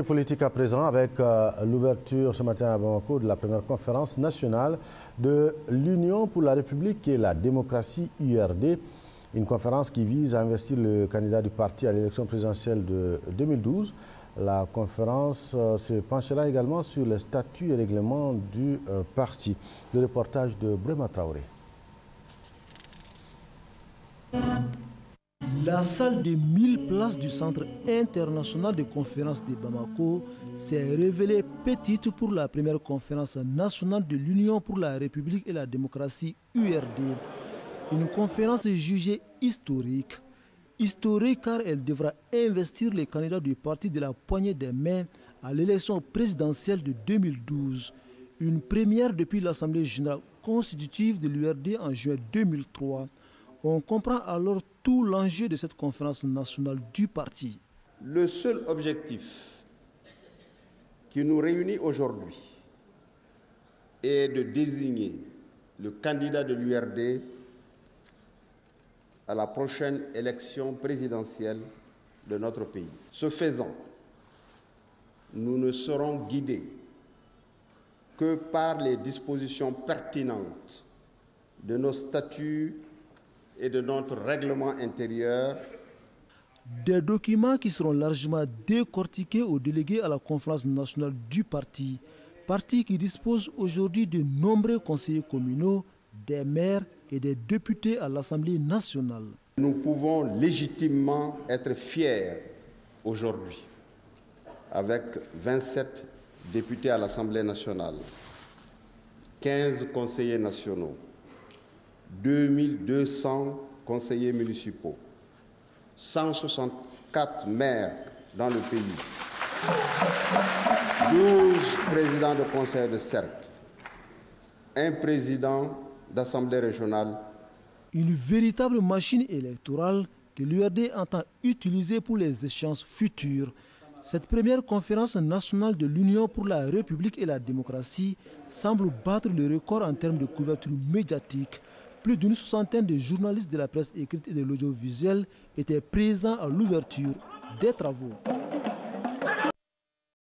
Politique à présent avec l'ouverture ce matin à Bamako de la première conférence nationale de l'Union pour la République et la démocratie URD. Une conférence qui vise à investir le candidat du parti à l'élection présidentielle de 2012. La conférence se penchera également sur les statuts et règlements du parti. Le reportage de Brema Traoré. La salle de 1000 places du Centre international de conférences de Bamako s'est révélée petite pour la première conférence nationale de l'Union pour la République et la démocratie URD. Une conférence jugée historique. Historique car elle devra investir les candidats du parti de la poignée des mains à l'élection présidentielle de 2012. Une première depuis l'Assemblée générale constitutive de l'URD en juin 2003. On comprend alors tout l'enjeu de cette conférence nationale du parti. Le seul objectif qui nous réunit aujourd'hui est de désigner le candidat de l'URD à la prochaine élection présidentielle de notre pays. Ce faisant, nous ne serons guidés que par les dispositions pertinentes de nos statuts et de notre règlement intérieur. Des documents qui seront largement décortiqués aux délégués à la conférence nationale du parti. Parti qui dispose aujourd'hui de nombreux conseillers communaux, des maires et des députés à l'Assemblée nationale. Nous pouvons légitimement être fiers aujourd'hui, avec 27 députés à l'Assemblée nationale, 15 conseillers nationaux, 2200 conseillers municipaux, 164 maires dans le pays, 12 présidents de conseils de cercle, un président d'assemblée régionale. Une véritable machine électorale que l'URD entend utiliser pour les échéances futures. Cette première conférence nationale de l'Union pour la République et la démocratie semble battre le record en termes de couverture médiatique. Plus d'une soixantaine de journalistes de la presse écrite et de l'audiovisuel étaient présents à l'ouverture des travaux.